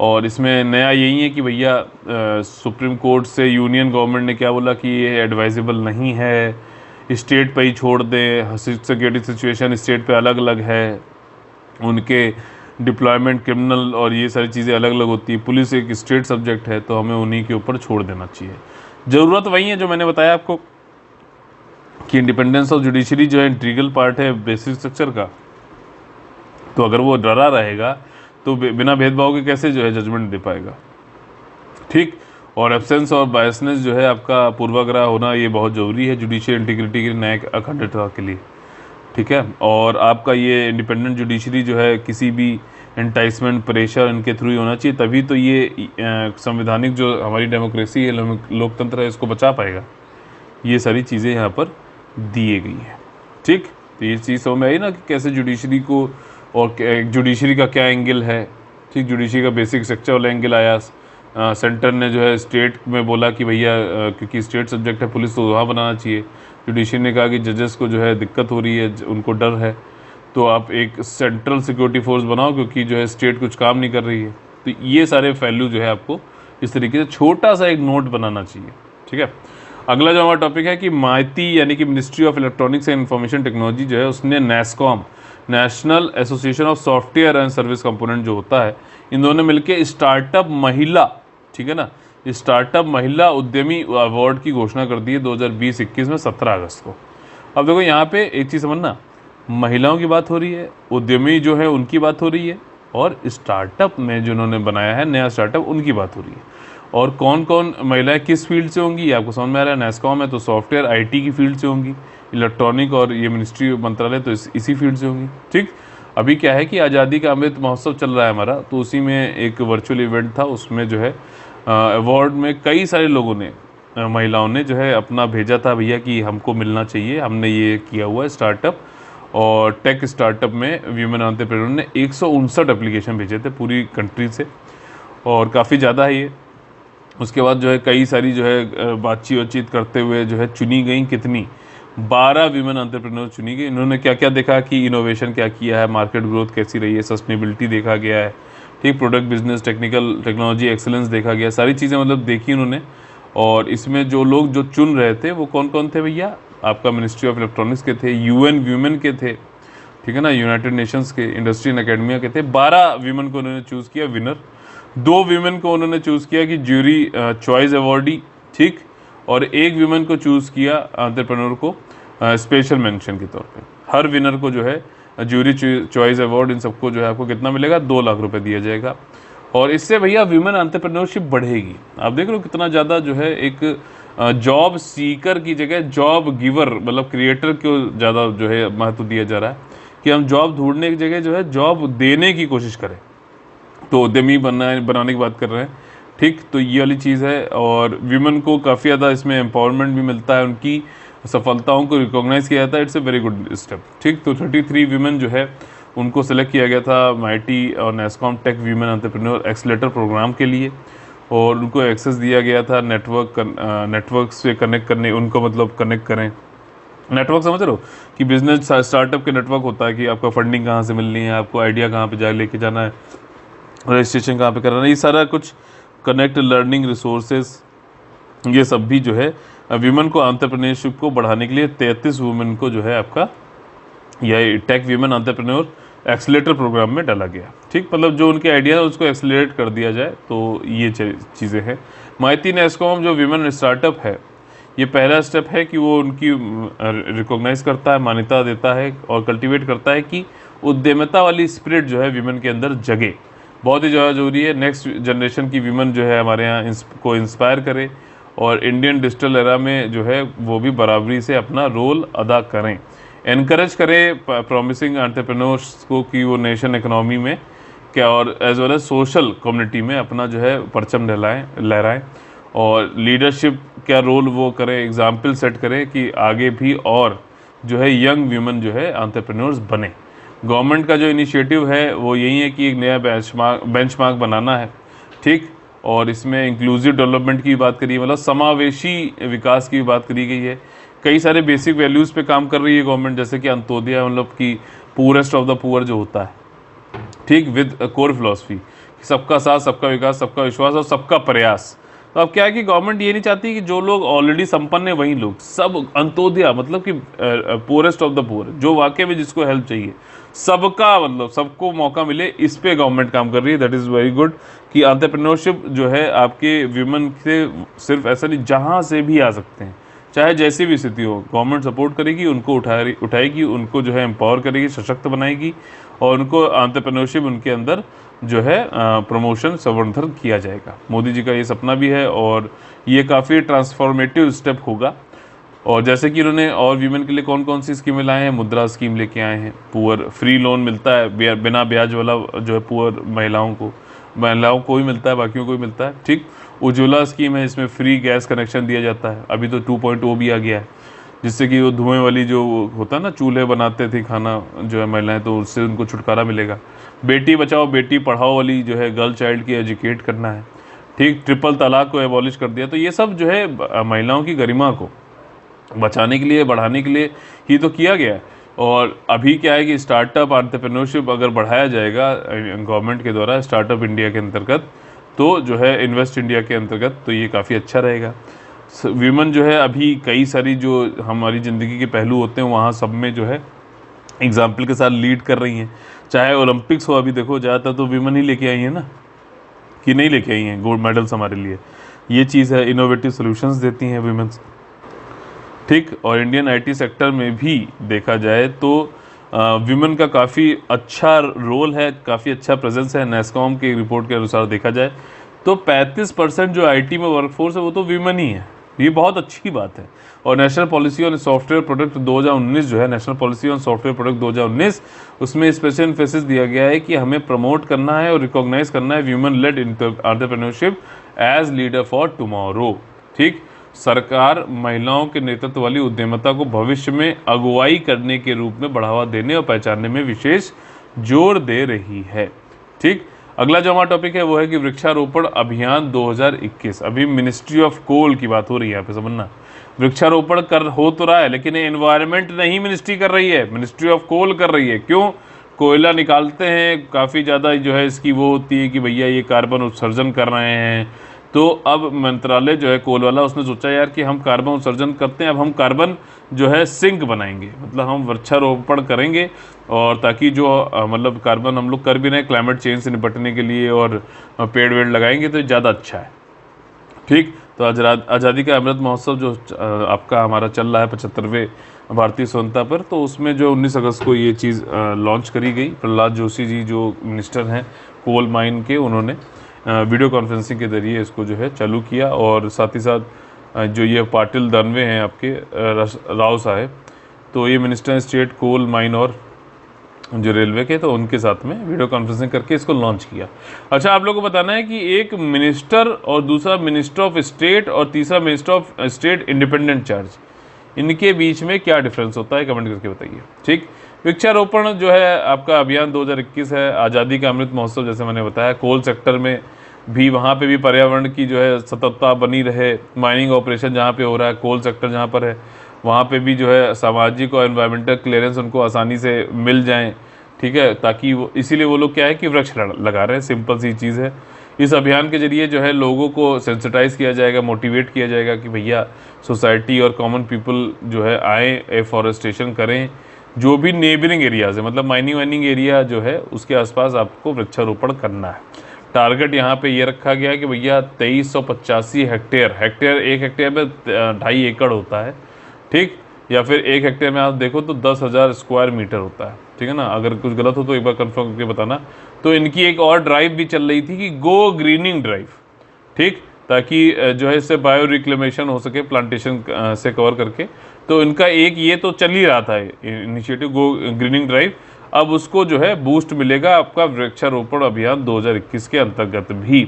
Speaker 3: और इसमें नया यही है कि भैया सुप्रीम कोर्ट से यूनियन गवर्नमेंट ने क्या बोला कि ये एडवाइजेबल नहीं है, स्टेट पे ही छोड़ दें, सिक्योरिटी सिचुएशन स्टेट पे अलग अलग है, उनके डिप्लॉयमेंट क्रिमिनल और ये सारी चीज़ें अलग अलग होती है, पुलिस एक स्टेट सब्जेक्ट है, तो हमें उन्हीं के ऊपर छोड़ देना चाहिए। ज़रूरत वही है जो मैंने बताया आपको कि इंडिपेंडेंस ऑफ जुडिशरी जो है इंटीग्रल पार्ट है बेसिक स्ट्रक्चर का, तो अगर वो डरा रहेगा तो बिना भेदभाव के कैसे जो है जजमेंट दे पाएगा, ठीक। और एब्सेंस और बायसनेस जो है आपका पूर्वाग्रह होना ये बहुत ज़रूरी है जुडिशियल इंटीग्रिटी की न्यायिक अखंडता के लिए, ठीक है। और आपका ये इंडिपेंडेंट जुडिशरी जो है किसी भी एंटाइसमेंट प्रेशर इनके थ्रू ही होना चाहिए, तभी तो ये संवैधानिक जो हमारी डेमोक्रेसी है, लोकतंत्र है, इसको बचा पाएगा। ये सारी चीज़ें यहाँ पर दिए गई हैं, ठीक। तो ये चीज़ समझ में आई ना कि कैसे जुडिशरी को, और जुडिशरी का क्या एंगल है, ठीक। जुडिशरी का बेसिक स्ट्रक्चर वाला एंगल आया। सेंटर ने जो है स्टेट में बोला कि भैया क्योंकि स्टेट सब्जेक्ट है पुलिस तो वहाँ बनाना चाहिए। जुडिशरी ने कहा कि जजेस को जो है दिक्कत हो रही है, उनको डर है, तो आप एक सेंट्रल सिक्योरिटी फोर्स बनाओ क्योंकि जो है स्टेट कुछ काम नहीं कर रही है। तो ये सारे पहलू जो है आपको इस तरीके से छोटा सा एक नोट बनाना चाहिए, ठीक है। अगला जो हमारा टॉपिक है कि माइती यानी कि ministry of electronics and information technology जो है उसने NASSCOM, national association of software and service component जो होता है, इन दोनों ने मिलकर स्टार्टअप महिला, ठीक है ना, स्टार्टअप महिला उद्यमी अवार्ड की घोषणा कर दी है 2020-21 में 17 अगस्त को। अब देखो यहाँ पे एक चीज़ समझना, महिलाओं की बात हो रही है, उद्यमी जो है उनकी बात हो रही है, और स्टार्टअप में जिन्होंने बनाया है नया स्टार्टअप उनकी बात हो रही है। और कौन कौन महिलाएं किस फील्ड से होंगी ये आपको समझ में आ रहा है। नेस्कॉम है तो सॉफ्टवेयर आईटी की फील्ड से होंगी, इलेक्ट्रॉनिक और ये मिनिस्ट्री मंत्रालय तो इसी फील्ड से होंगी, ठीक। अभी क्या है कि आज़ादी का अमृत महोत्सव चल रहा है हमारा, तो उसी में एक वर्चुअल इवेंट था, उसमें जो है अवार्ड में कई सारे लोगों ने, महिलाओं ने जो है अपना भेजा था भैया कि हमको मिलना चाहिए, हमने ये किया हुआ है स्टार्टअप। और टेक स्टार्टअप में वीमेन एंटरप्रेन्योर ने 159 एप्लीकेशन भेजे थे पूरी कंट्री से, और काफ़ी ज़्यादा है ये। उसके बाद जो है कई सारी जो है बातचीत करते हुए जो है चुनी गई कितनी 12 वीमेन एंटरप्रेन्योर चुनी गई। इन्होंने क्या क्या देखा कि इनोवेशन क्या किया है, मार्केट ग्रोथ कैसी रही है, सस्टेनेबिलिटी देखा गया है, ठीक, product business, technical technology excellence देखा गया, सारी चीज़ें मतलब देखी उन्होंने। और इसमें जो लोग जो चुन रहे थे वो कौन कौन थे भैया, आपका मिनिस्ट्री ऑफ इलेक्ट्रॉनिक्स के थे, यूएन वीमेन के थे, ठीक है ना, यूनाइटेड नेशंस के, इंडस्ट्री एंड अकेडमिया के थे। 12 वीमेन को उन्होंने चूज़ किया विनर, 2 वीमेन को उन्होंने चूज़ किया कि ज्यूरी चॉइस अवार्डी, ठीक, और 1 वीमेन को चूज़ किया एंटरप्रेन्योर को स्पेशल मेंशन के तौर पे। हर विनर को जो है ज्यूरी चॉइस अवार्ड, इन सबको जो है आपको कितना मिलेगा, 2 लाख रुपए दिया जाएगा। और इससे भैया वीमेन एंटरप्रेन्योरशिप बढ़ेगी। आप देख रहे हो कितना ज़्यादा जो है एक जॉब सीकर की जगह जॉब गिवर, मतलब क्रिएटर को ज़्यादा जो है महत्व दिया जा रहा है कि हम जॉब ढूंढने की जगह जो है जॉब देने की कोशिश करें, तो उद्यमी बनाने की बात कर रहे हैं, ठीक। तो ये वाली चीज़ है, और वीमेन को काफ़ी ज़्यादा इसमें एम्पावरमेंट भी मिलता है, उनकी सफलताओं को रिकॉग्नाइज किया जाता है। It's a very good step, ठीक। तो 33 वीमेन जो है उनको सेलेक्ट किया गया था माइटी और NASSCOM tech women entrepreneur accelerator programme के लिए, और उनको एक्सेस दिया गया था नेटवर्क से कनेक्ट करने, उनको मतलब कनेक्ट करें। नेटवर्क समझ रहे हो कि बिजनेस स्टार्टअप के नेटवर्क होता है कि आपका फंडिंग कहाँ से मिलनी है, आपको आइडिया कहाँ पे लेके जाना है, रजिस्ट्रेशन कहाँ पे करना है, ये सारा कुछ कनेक्ट लर्निंग रिसोर्सेज, ये सब भी जो है वीमेन को एंटरप्रेन्योरशिप को बढ़ाने के लिए 33 वुमेन को जो है आपका यह tech women entrepreneur accelerator programme में डाला गया, ठीक। मतलब जो उनके आइडिया है उसको एक्सेलरेट कर दिया जाए, तो ये चीज़ें हैं। माइती नेस्कॉम जो वीमेन स्टार्टअप है, ये पहला स्टेप है कि वो उनकी रिकॉग्नाइज करता है, मान्यता देता है और कल्टीवेट करता है कि उद्यमिता वाली स्पिरिट जो है वीमेन के अंदर जगे। बहुत ही ज़्यादा जरूरी है, नेक्स्ट जनरेशन की वीमेन जो है हमारे यहाँ को इंस्पायर करे, और इंडियन डिजिटल एरा में जो है वो भी बराबरी से अपना रोल अदा करें, एनकरेज करें प्रॉमिसिंग एंटरप्रेन्योर्स को कि वो नेशन इकोनॉमी में क्या और as well as social community में अपना जो है परचम लहराएं। और लीडरशिप क्या रोल वो करें, एग्जाम्पल सेट करें कि आगे भी और जो है यंग वीमेन जो है एंटरप्रेन्योर्स बने। गवर्नमेंट का जो इनिशिएटिव है वो यही है कि एक नया बेंचमार्क बनाना है, ठीक। और इसमें इंक्लूसिव डेवलपमेंट की बात करी है, मतलब समावेशी विकास की बात करी गई है। कई सारे बेसिक वैल्यूज़ पे काम कर रही है गवर्नमेंट, जैसे कि अंत्योदय, मतलब कि पुअरेस्ट ऑफ द पुअर जो होता है, ठीक, विद कोर फिलॉसफी, सबका साथ, सबका विकास, सबका विश्वास और सबका प्रयास। तो अब क्या है कि गवर्नमेंट ये नहीं चाहती कि जो लोग ऑलरेडी संपन्न है वही लोग, सब अंत्योदय, मतलब कि पुअरेस्ट ऑफ द पुअर, जो वाकई में जिसको हेल्प चाहिए, सबका, मतलब सबको मौका मिले, इस पे गवर्नमेंट काम कर रही है। दैट इज़ वेरी गुड कि एंटरप्रेन्योरशिप जो है आपके वीमेन से सिर्फ ऐसा नहीं, जहाँ से भी आ सकते हैं, चाहे जैसी भी स्थिति हो, गवर्नमेंट सपोर्ट करेगी, उनको उठाएगी, उनको जो है एम्पावर करेगी, सशक्त बनाएगी, और उनको एंटरप्रेन्योरशिप उनके अंदर जो है प्रमोशन, संवर्धन किया जाएगा। मोदी जी का ये सपना भी है और ये काफ़ी ट्रांसफॉर्मेटिव स्टेप होगा। और जैसे कि उन्होंने और वीमेन के लिए कौन कौन सी स्कीमें लाए हैं, मुद्रा स्कीम लेके आए हैं, पुअर फ्री लोन मिलता है बिना ब्याज वाला, जो है पुअर महिलाओं को ही मिलता है, बाकियों को ही मिलता है, ठीक। उज्ज्वला स्कीम है, इसमें फ्री गैस कनेक्शन दिया जाता है। अभी तो 2.0 भी आ गया है, जिससे कि वो धुएं वाली जो होता है ना, चूल्हे बनाते थे खाना जो है महिलाएं, तो उससे उनको छुटकारा मिलेगा। बेटी बचाओ बेटी पढ़ाओ वाली जो है गर्ल चाइल्ड की एजुकेट करना है, ठीक। ट्रिपल तलाक को एबॉलिश कर दिया। तो ये सब जो है महिलाओं की गरिमा को बचाने के लिए, बढ़ाने के लिए ही तो किया गया है। और अभी क्या है कि स्टार्टअप एंटरप्रेन्योरशिप अगर बढ़ाया जाएगा गवर्नमेंट के द्वारा, स्टार्टअप इंडिया के अंतर्गत, तो जो है इन्वेस्ट इंडिया के अंतर्गत, तो ये काफ़ी अच्छा रहेगा। वीमेन जो है अभी कई सारी जो हमारी ज़िंदगी के पहलू होते हैं, वहाँ सब में जो है एग्जाम्पल के साथ लीड कर रही हैं। चाहे ओलंपिक्स हो, अभी देखो ज़्यादातर तो वीमेन ही लेके आई हैं ना, कि नहीं लेके आई हैं गोल्ड मेडल्स हमारे लिए। ये चीज़ है, इनोवेटिव सॉल्यूशंस देती हैं वीमेंस, ठीक। और इंडियन आईटी सेक्टर में भी देखा जाए तो विमेन का काफ़ी अच्छा रोल है, काफ़ी अच्छा प्रेजेंस है। नेस्कॉम की रिपोर्ट के अनुसार देखा जाए तो 35% जो आईटी में वर्कफोर्स है वो तो विमेन ही है। ये बहुत अच्छी बात है। और national policy on software product 2019 जो है, national policy on software product 2019, उसमें स्पेशल एम्फेसिस दिया गया है कि हमें प्रमोट करना है और रिकॉग्नाइज करना है women led entrepreneurship as leader for tomorrow, ठीक। सरकार महिलाओं के नेतृत्व वाली उद्यमिता को भविष्य में अगुवाई करने के रूप में बढ़ावा देने और पहचानने में विशेष जोर दे रही है, ठीक। अगला जो हमारा टॉपिक है वो है कि वृक्षारोपण अभियान 2021। अभी मिनिस्ट्री ऑफ कोल की बात हो रही है, यहाँ पे समझना। वृक्षारोपण हो तो रहा है, लेकिन एनवायरनमेंट नहीं मिनिस्ट्री कर रही है, मिनिस्ट्री ऑफ कोल कर रही है। क्यों? कोयला निकालते हैं, काफ़ी ज़्यादा जो है इसकी वो होती है कि भैया ये कार्बन उत्सर्जन कर रहे हैं। तो अब मंत्रालय जो है कोल वाला, उसने सोचा यार कि हम कार्बन उत्सर्जन करते हैं, अब हम कार्बन जो है सिंक बनाएंगे, मतलब हम वृक्षारोपण करेंगे, और ताकि जो मतलब कार्बन हम लोग कर भी रहे हैं क्लाइमेट चेंज से निपटने के लिए, और पेड़ वेड़ लगाएंगे तो ज़्यादा अच्छा है, ठीक। तो आज़ादी का अमृत महोत्सव जो आपका हमारा चल रहा है 75वें भारतीय स्वतंत्रता पर, तो उसमें जो 19 अगस्त को ये चीज़ लॉन्च करी गई। प्रहलाद जोशी जी जो मिनिस्टर हैं कोल माइन के, उन्होंने वीडियो कॉन्फ्रेंसिंग के जरिए इसको जो है चालू किया। और साथ ही साथ जो ये पाटिल दानवे हैं आपके राव साहब, तो ये मिनिस्टर स्टेट कोल माइन और जो रेलवे के, तो उनके साथ में वीडियो कॉन्फ्रेंसिंग करके इसको लॉन्च किया। अच्छा, आप लोगों को बताना है कि एक मिनिस्टर और दूसरा मिनिस्टर ऑफ स्टेट और तीसरा minister of state independent charge, इनके बीच में क्या डिफरेंस होता है, कमेंट करके बताइए, ठीक। वृक्षारोपण जो है आपका अभियान 2021 है। आज़ादी का अमृत महोत्सव जैसे मैंने बताया, कोल सेक्टर में भी, वहाँ पे भी पर्यावरण की जो है सततता बनी रहे। माइनिंग ऑपरेशन जहाँ पे हो रहा है, कोल सेक्टर जहाँ पर है, वहाँ पे भी जो है सामाजिक और एनवायरमेंटल क्लियरेंस उनको आसानी से मिल जाएं, ठीक है, ताकि वो, इसीलिए वो लोग क्या है कि वृक्ष लगा रहे हैं। सिंपल सी चीज़ है। इस अभियान के जरिए जो है लोगों को सेंसिटाइज किया जाएगा, मोटिवेट किया जाएगा कि भैया सोसाइटी और कॉमन पीपल जो है आए, एफॉरेस्टेशन करें। जो भी नेबरिंग एरियाज है, मतलब माइनिंग वाइनिंग एरिया जो है उसके आसपास आपको वृक्षारोपण करना है। टारगेट यहाँ पे ये रखा गया है कि भैया 2385 हेक्टेयर, एक हेक्टेयर में 2.5 एकड़ होता है, ठीक। या फिर 1 हेक्टेयर में आप देखो तो 10,000 स्क्वायर मीटर होता है, ठीक है ना। अगर कुछ गलत हो तो एक बार कंफर्म करके बताना। तो इनकी एक और ड्राइव भी चल रही थी कि गो ग्रीनिंग ड्राइव, ठीक, ताकि जो है इससे बायो रिक्लेमेशन हो सके, प्लांटेशन से कवर करके। तो इनका एक ये तो चल ही रहा था इनिशिएटिव गो ग्रीनिंग ड्राइव, अब उसको जो है बूस्ट मिलेगा आपका वृक्षारोपण अभियान 2021 के अंतर्गत भी।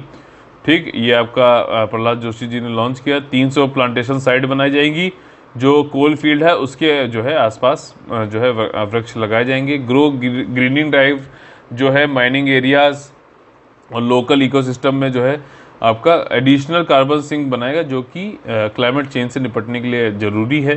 Speaker 3: ठीक, ये आपका प्रहलाद जोशी जी ने लॉन्च किया। 300 प्लांटेशन साइट बनाई जाएंगी, जो कोल फील्ड है उसके जो है आसपास जो है वृक्ष लगाए जाएंगे। ग्रो ग्रीनिंग ड्राइव जो है माइनिंग एरियाज और लोकल इकोसिस्टम में जो है आपका एडिशनल कार्बन सिंक बनाएगा, जो कि क्लाइमेट चेंज से निपटने के लिए ज़रूरी है।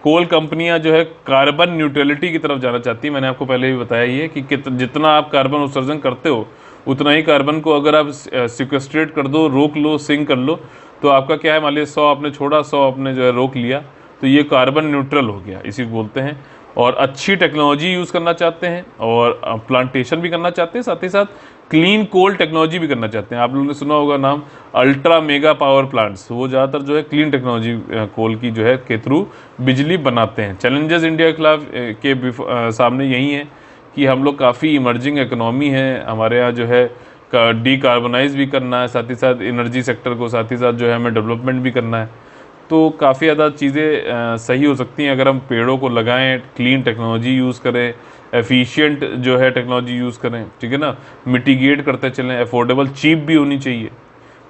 Speaker 3: कोल कंपनियां जो है कार्बन न्यूट्रलिटी की तरफ जाना चाहती हैं। मैंने आपको पहले भी बताया ही है कि जितना आप कार्बन उत्सर्जन करते हो उतना ही कार्बन को अगर आप सिक्वेस्ट्रेट कर दो, रोक लो, सिंक कर लो, तो आपका क्या है, मान लीजिए 100 आपने छोड़ा, 100 आपने जो है रोक लिया, तो ये कार्बन न्यूट्रल हो गया, इसी को बोलते हैं। और अच्छी टेक्नोलॉजी यूज़ करना चाहते हैं और प्लांटेशन भी करना चाहते हैं, साथ ही साथ क्लीन कोल टेक्नोलॉजी भी करना चाहते हैं। आप लोगों ने सुना होगा नाम अल्ट्रा मेगा पावर प्लांट्स, वो ज़्यादातर जो है क्लीन टेक्नोलॉजी कोल की जो है के थ्रू बिजली बनाते हैं। चैलेंजेस इंडिया के खिलाफ के सामने यही है कि हम लोग काफ़ी इमर्जिंग इकोनॉमी है, हमारे यहाँ जो है डीकार्बोनाइज भी करना है, साथ ही साथ एनर्जी सेक्टर को, साथ ही साथ जो है हमें डेवलपमेंट भी करना है। तो काफ़ी ज़्यादा चीज़ें सही हो सकती हैं अगर हम पेड़ों को लगाएं, क्लीन टेक्नोलॉजी यूज़ करें, एफिशिएंट जो है टेक्नोलॉजी यूज़ करें, ठीक है ना, मिटिगेट करते चलें, अफोर्डेबल चीप भी होनी चाहिए।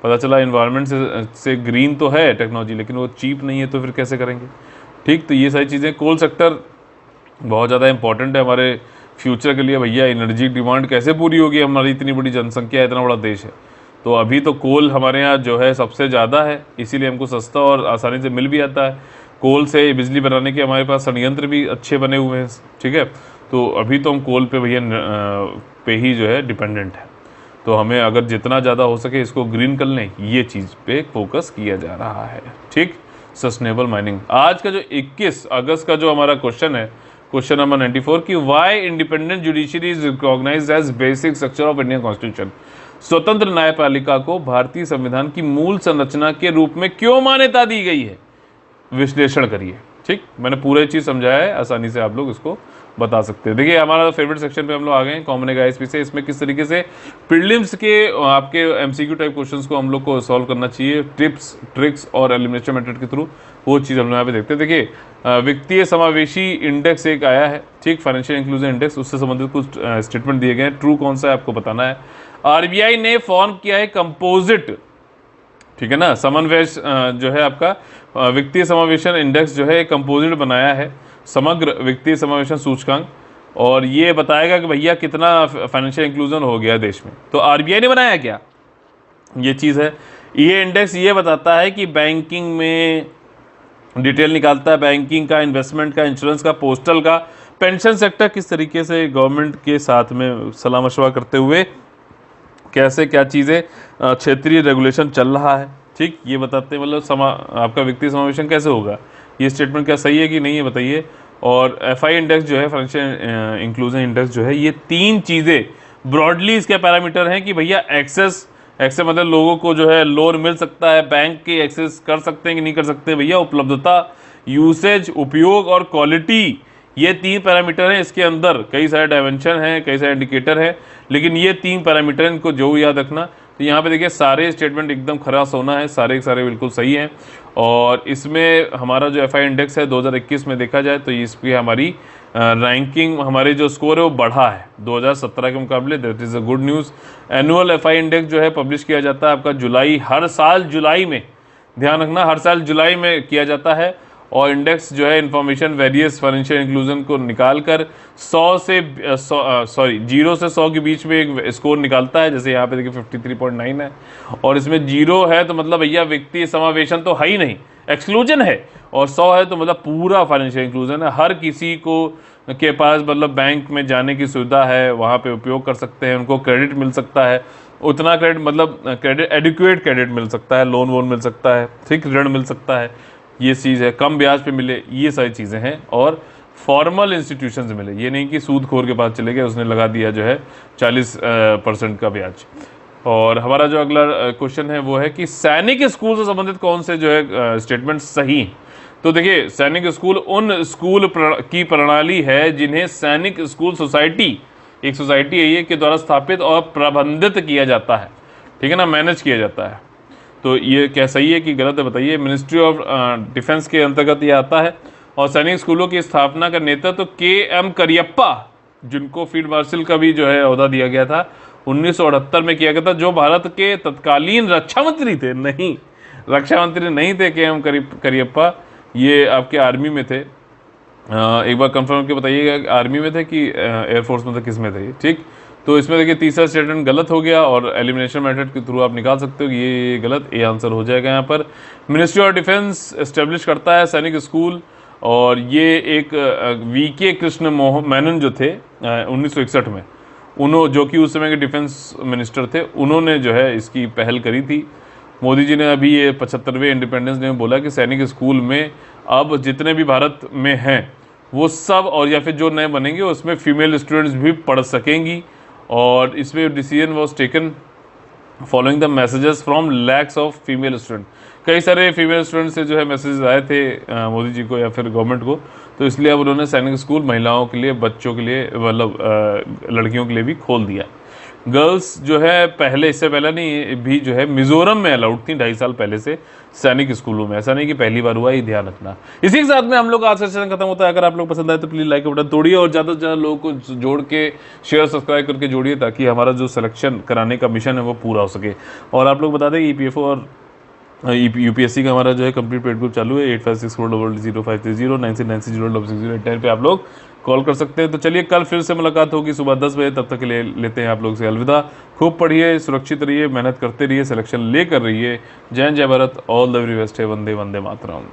Speaker 3: पता चला इन्वायरमेंट से ग्रीन तो है टेक्नोलॉजी, लेकिन वो चीप नहीं है, तो फिर कैसे करेंगे। ठीक, तो ये सारी चीज़ें, कोल सेक्टर बहुत ज़्यादा इंपॉर्टेंट है हमारे फ्यूचर के लिए। भैया एनर्जी डिमांड कैसे पूरी होगी, हमारी इतनी बड़ी जनसंख्या है, इतना बड़ा देश है। तो अभी तो कोल हमारे यहाँ जो है सबसे ज़्यादा है, इसीलिए हमको सस्ता और आसानी से मिल भी आता है। कोल से बिजली बनाने के हमारे पास संयंत्र भी अच्छे बने हुए हैं, ठीक है। तो अभी तो हम कोल पे भैया पे ही जो है डिपेंडेंट है। तो हमें अगर जितना ज़्यादा हो सके इसको ग्रीन कर लें, ये चीज़ पे फोकस किया जा रहा है। ठीक, सस्टेनेबल माइनिंग। आज का जो 21 अगस्त का जो हमारा क्वेश्चन है, क्वेश्चन नंबर 94, कि why independent judiciary is recognised as basic structure of Indian constitution. स्वतंत्र न्यायपालिका को भारतीय संविधान की मूल संरचना के रूप में क्यों मान्यता दी गई है, विश्लेषण करिए। ठीक, मैंने पूरा चीज़ समझाया है, आसानी से आप लोग इसको बता सकते हैं। देखिए हमारा फेवरेट सेक्शन पे हम लोग आ गए हैं, कॉमन आईएसपी से। इसमें किस तरीके से प्रीलिम्स के आपके एमसीक्यू टाइप क्वेश्चंस को हम लोग को सॉल्व करना चाहिए, टिप्स, ट्रिक्स और एलिमिनेशन मेथड के थ्रू, वो चीज़ हम लोग यहाँ पे देखते हैं। देखिए वित्तीय समावेशी इंडेक्स एक आया है, ठीक, फाइनेंशियल इंक्लूजन इंडेक्स, उससे संबंधित कुछ स्टेटमेंट दिए गए हैं। ट्रू कौन सा है आपको बताना है। आरबीआई ने फॉर्म किया है कंपोजिट, ठीक है ना, समन्वय जो है आपका वित्तीय समावेशन इंडेक्स जो है कंपोजिट बनाया है, समग्र वित्तीय समावेशन सूचकांक, और ये बताएगा कि भैया कितना फाइनेंशियल इंक्लूजन हो गया देश में। तो आरबीआई ने बनाया क्या, ये चीज़ है। ये इंडेक्स ये बताता है कि बैंकिंग में डिटेल निकालता है, बैंकिंग का, इन्वेस्टमेंट का, इंश्योरेंस का, पोस्टल का, पेंशन सेक्टर किस तरीके से गवर्नमेंट के साथ में सलाह मशवरा करते हुए कैसे क्या चीज़ें क्षेत्रीय रेगुलेशन चल रहा है। ठीक, ये बताते हैं, मतलब आपका वित्तीय समावेशन कैसे होगा, ये स्टेटमेंट क्या सही है कि नहीं है बताइए। और एफआई इंडेक्स जो है, फाइनेंशियल इंक्लूजन इंडेक्स जो है, ये तीन चीज़ें ब्रॉडली इसके पैरामीटर हैं कि भैया एक्सेस मतलब लोगों को जो है लोन मिल सकता है, बैंक के एक्सेस कर सकते हैं कि नहीं कर सकते भैया, उपलब्धता, यूसेज, उपयोग और क्वालिटी, ये तीन पैरामीटर हैं। इसके अंदर कई सारे डायमेंशन हैं, कई सारे इंडिकेटर हैं, लेकिन ये तीन पैरामीटर हैं, इनको जो याद रखना। तो यहाँ पे देखिए सारे स्टेटमेंट एकदम खरा सोना है, सारे के सारे बिल्कुल सही हैं। और इसमें हमारा जो एफआई इंडेक्स है 2021 में देखा जाए तो इस पर हमारी रैंकिंग, हमारे जो स्कोर है वो बढ़ा है 2017 के मुकाबले, that is a good news. Annual FI index जो है पब्लिश किया जाता है आपका जुलाई, हर साल जुलाई में, ध्यान रखना हर साल जुलाई में किया जाता है। और इंडेक्स जो है इन्फॉर्मेशन वेरियस फाइनेंशियल इंक्लूजन को निकाल कर 0 से 100 के बीच में एक स्कोर निकालता है। जैसे यहाँ पे देखिए 53.9 है, और इसमें 0 है तो मतलब भैया वित्तीय समावेशन तो है ही नहीं, एक्सक्लूजन है, और 100 है तो मतलब पूरा फाइनेंशियल इंक्लूजन है। हर किसी को के पास मतलब बैंक में जाने की सुविधा है, वहाँ पे उपयोग कर सकते हैं, उनको क्रेडिट मिल सकता है, उतना क्रेडिट मतलब क्रेडिट, एडिक्वेट क्रेडिट मिल सकता है, लोन वोन मिल सकता है, ठीक, ऋण मिल सकता है, ये चीज़ है, कम ब्याज पे मिले, ये सारी चीज़ें हैं। और फॉर्मल इंस्टीट्यूशन से मिले, ये नहीं कि सूदखोर के पास चले गए, उसने लगा दिया जो है 40% का ब्याज। और हमारा जो अगला क्वेश्चन है वो है कि सैनिक स्कूल से संबंधित कौन से जो है स्टेटमेंट सही हैं। तो देखिए सैनिक स्कूल उन स्कूल की प्रणाली है जिन्हें सैनिक स्कूल सोसाइटी, एक सोसाइटी है ये, के द्वारा स्थापित और प्रबंधित किया जाता है, ठीक है ना, मैनेज किया जाता है। तो ये क्या सही है कि गलत है बताइए। मिनिस्ट्री ऑफ डिफेंस के अंतर्गत ये आता है। और सैनिक स्कूलों की स्थापना का नेतृत्व के एम करियप्पा, जिनको फील्ड मार्शल का भी जो है ओहदा दिया गया था, 1978 में किया गया था, जो भारत के तत्कालीन रक्षा मंत्री थे, नहीं रक्षा मंत्री नहीं थे के.एम. करियप्पा, ये आपके आर्मी में थे। एक बार कंफर्म करके बताइएगा, आर्मी में थे कि एयरफोर्स में थे, किस में थे ये, ठीक। तो इसमें देखिए तीसरा स्टेटमेंट गलत हो गया और एलिमिनेशन मेथड के थ्रू आप निकाल सकते हो कि ये गलत, ए आंसर हो जाएगा यहाँ पर। मिनिस्ट्री ऑफ डिफेंस एस्टेब्लिश करता है सैनिक स्कूल, और ये एक वी.के. कृष्ण मेनन जो थे 1961 में, उन्होंने, जो कि उस समय के डिफेंस मिनिस्टर थे, उन्होंने जो है इसकी पहल करी थी। मोदी जी ने अभी ये 75वें इंडिपेंडेंस डे में बोला कि सैनिक स्कूल में अब जितने भी भारत में हैं वो सब, और या फिर जो नए बनेंगे उसमें फीमेल स्टूडेंट्स भी पढ़ सकेंगी। और इसमें decision was taken following the messages from lakhs of female student. कई सारे फीमेल स्टूडेंट से जो है मैसेजेस आए थे मोदी जी को या फिर गवर्नमेंट को, तो इसलिए अब उन्होंने सैनिक स्कूल महिलाओं के लिए, बच्चों के लिए, मतलब लड़कियों के लिए भी खोल दिया। गर्ल्स जो है पहले, इससे पहले नहीं भी जो है मिजोरम में अलाउड थी 2.5 साल पहले से सैनिक स्कूलों में, ऐसा नहीं कि पहली बार हुआ, ये ध्यान रखना। इसी के साथ में हम लोग आज का सेशन खत्म होता है। अगर आप लोग पसंद आए तो प्लीज लाइक का बटन तोड़िए और ज़्यादा से ज़्यादा लोगों को जोड़ के शेयर सब्सक्राइब करके जोड़िए, ताकि हमारा जो सिलेक्शन कराने का मिशन है वो पूरा हो सके। और आप लोग बता दें EPFO और UPSC का हमारा जो है कंप्लीट पेड ग्रुप चालू है। 8564000530 9696060810 पे आप लोग कॉल कर सकते हैं। तो चलिए कल फिर से मुलाकात होगी सुबह 10 बजे, तब तक के लिए लेते हैं आप लोग से अलविदा। खूब पढ़िए, सुरक्षित रहिए, मेहनत करते रहिए, सिलेक्शन लेकर रहिए। जय जय Bharat, all the very best है। वंदे वंदे मातरम।